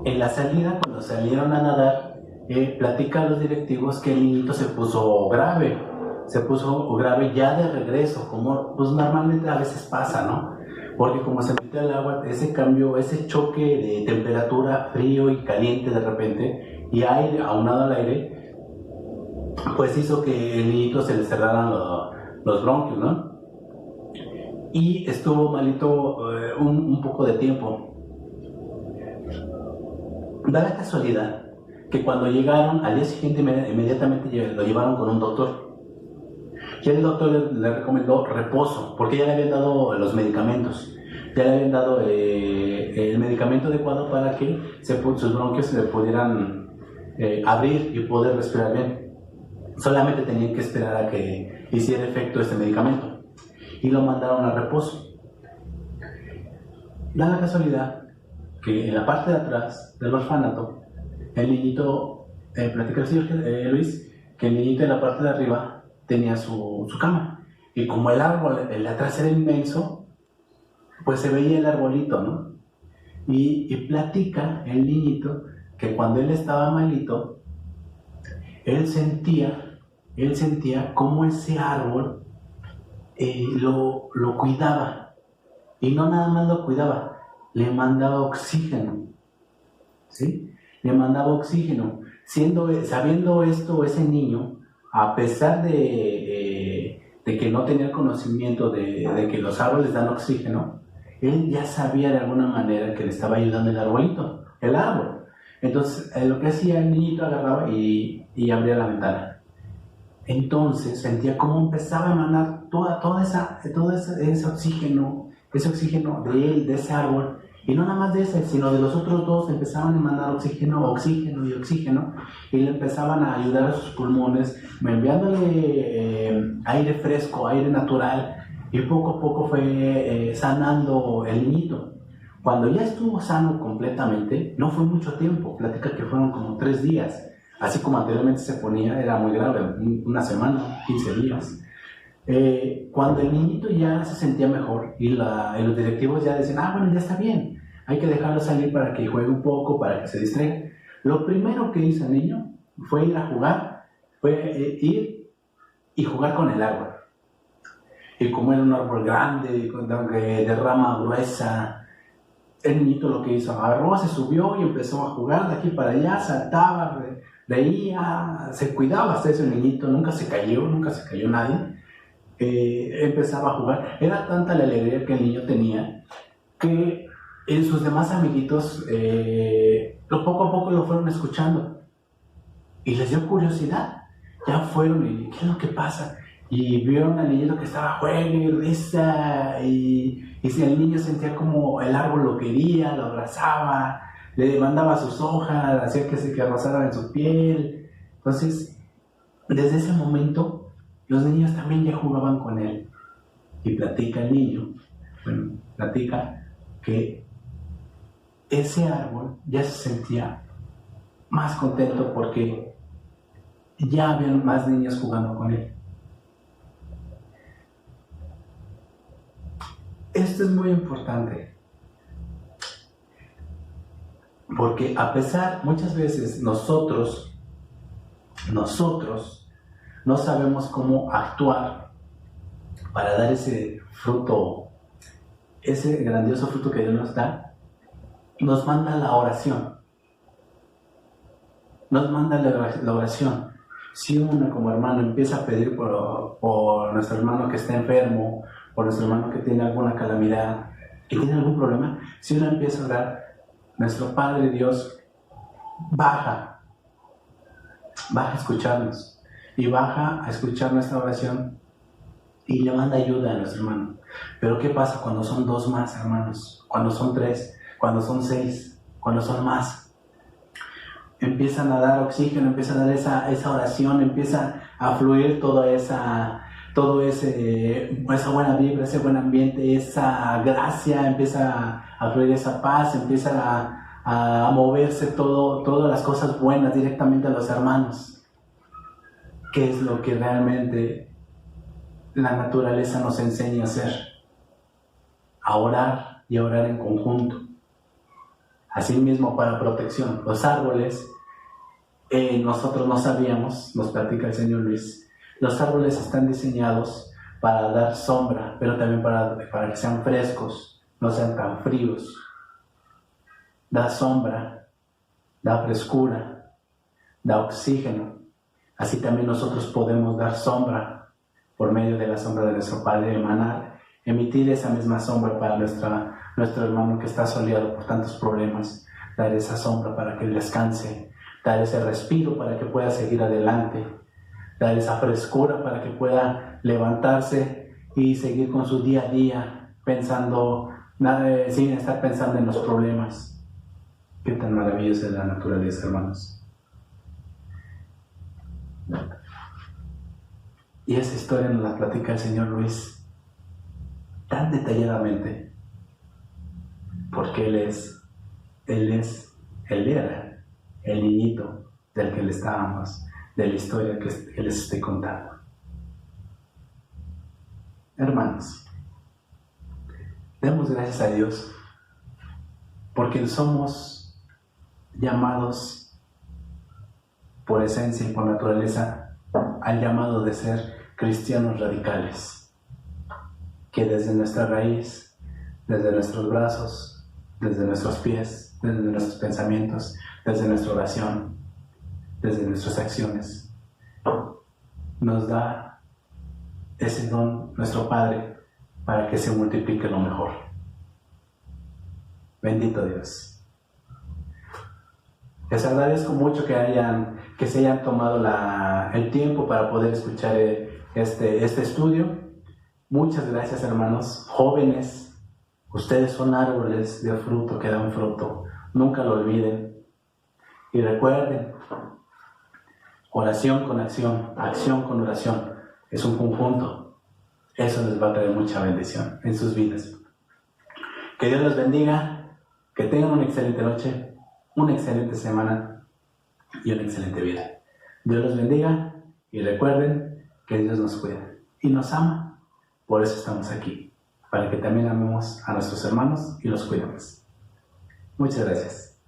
En la salida, cuando salieron a nadar, platica a los directivos que el niñito se puso grave ya de regreso, como pues normalmente a veces pasa, ¿no? Porque como se metió al agua, ese cambio, ese choque de temperatura frío y caliente de repente, y aire, aunado al aire, pues hizo que el niñito se le cerraran los bronquios, ¿no? Y estuvo malito un poco de tiempo. Da la casualidad que cuando llegaron, al día siguiente inmediatamente lo llevaron con un doctor. Y el doctor le recomendó reposo, porque ya le habían dado los medicamentos. Ya le habían dado el medicamento adecuado para que sus bronquios se le pudieran abrir y poder respirar bien. Solamente tenían que esperar a que hiciera efecto este medicamento. Y lo mandaron a reposo. Da la casualidad que en la parte de atrás del orfanato, el niñito, platica el señor Luis, que el niñito en la parte de arriba tenía su cama. Y como el árbol, el de atrás era inmenso, pues se veía el arbolito, ¿no? Y platica el niñito que cuando él estaba malito, él sentía cómo ese árbol lo cuidaba. Y no nada más lo cuidaba, le mandaba oxígeno, ¿sí? Le mandaba oxígeno. Sabiendo esto, ese niño, a pesar de que no tenía conocimiento de que los árboles dan oxígeno, él ya sabía de alguna manera que le estaba ayudando el árbol. Entonces, lo que hacía el niñito, agarraba y abría la ventana. Entonces sentía cómo empezaba a emanar todo ese oxígeno de él, de ese árbol, y no nada más de ese, sino de los otros dos. Empezaban a emanar oxígeno, y le empezaban a ayudar a sus pulmones, enviándole aire fresco, aire natural, y poco a poco fue sanando el niñito. Cuando ya estuvo sano completamente, no fue mucho tiempo, platica que fueron como 3 días, así como anteriormente se ponía, era muy grave, una semana, 15 días. Cuando el niñito ya se sentía mejor y los directivos ya decían, bueno, ya está bien, hay que dejarlo salir para que juegue un poco, para que se distraiga. Lo primero que hizo el niño fue ir a jugar, ir y jugar con el árbol. Y como era un árbol grande, de rama gruesa, el niñito lo que hizo, agarró, se subió y empezó a jugar de aquí para allá, saltaba, reía, se cuidaba hasta eso el niñito, nunca se cayó nadie. Empezaba a jugar. Era tanta la alegría que el niño tenía que sus demás amiguitos poco a poco lo fueron escuchando y les dio curiosidad. Ya fueron y ¿qué es lo que pasa? Y vieron al niño que estaba juego y risa, y si el niño sentía como el árbol lo quería, lo abrazaba, le mandaba sus hojas, hacía que rozaran en su piel. Entonces, desde ese momento, los niños también ya jugaban con él. Y platica el niño, platica que ese árbol ya se sentía más contento porque ya habían más niños jugando con él. Esto es muy importante, porque a pesar, muchas veces nosotros no sabemos cómo actuar para dar ese fruto, ese grandioso fruto que Dios nos da. Nos manda la oración. Si uno como hermano empieza a pedir por nuestro hermano que está enfermo, por nuestro hermano que tiene alguna calamidad, que tiene algún problema, si uno empieza a orar, nuestro Padre Dios baja a escucharnos y baja a escuchar nuestra oración y le manda ayuda a nuestro hermano. Pero ¿qué pasa cuando son 2 más hermanos? Cuando son 3, cuando son 6, cuando son más. Empiezan a dar oxígeno, empiezan a dar esa oración, empieza a fluir esa buena vibra, ese buen ambiente, esa gracia, empieza a fluir esa paz, empieza a moverse todas las cosas buenas directamente a los hermanos. ¿Qué es lo que realmente la naturaleza nos enseña a hacer? A orar y a orar en conjunto. Asimismo, para protección, los árboles, nosotros no sabíamos, nos platica el señor Luis, los árboles están diseñados para dar sombra, pero también para que sean frescos, no sean tan fríos. Da sombra, da frescura, da oxígeno. Así también nosotros podemos dar sombra por medio de la sombra de nuestro Padre, emitir esa misma sombra para nuestro hermano que está soleado por tantos problemas, dar esa sombra para que él descanse, dar ese respiro para que pueda seguir adelante, dar esa frescura para que pueda levantarse y seguir con su día a día, pensando, sin estar pensando en los problemas. Qué tan maravillosa es la naturaleza, hermanos. Y esa historia nos la platica el señor Luis tan detalladamente, porque él era el niñito del que le estábamos, de la historia que les estoy contando. Hermanos, demos gracias a Dios, porque somos llamados por esencia y por naturaleza al llamado de ser cristianos radicales, que desde nuestra raíz, desde nuestros brazos, desde nuestros pies, desde nuestros pensamientos, desde nuestra oración, desde nuestras acciones, nos da ese don nuestro Padre para que se multiplique lo mejor. Bendito Dios. Les agradezco mucho que se hayan tomado el tiempo para poder escuchar este estudio. Muchas gracias, hermanos. Jóvenes, ustedes son árboles de fruto que dan fruto. Nunca lo olviden. Y recuerden, oración con acción, acción con oración. Es un conjunto. Eso les va a traer mucha bendición en sus vidas. Que Dios los bendiga. Que tengan una excelente noche, una excelente semana y una excelente vida. Dios los bendiga y recuerden que Dios nos cuida y nos ama. Por eso estamos aquí, para que también amemos a nuestros hermanos y los cuidemos. Muchas gracias.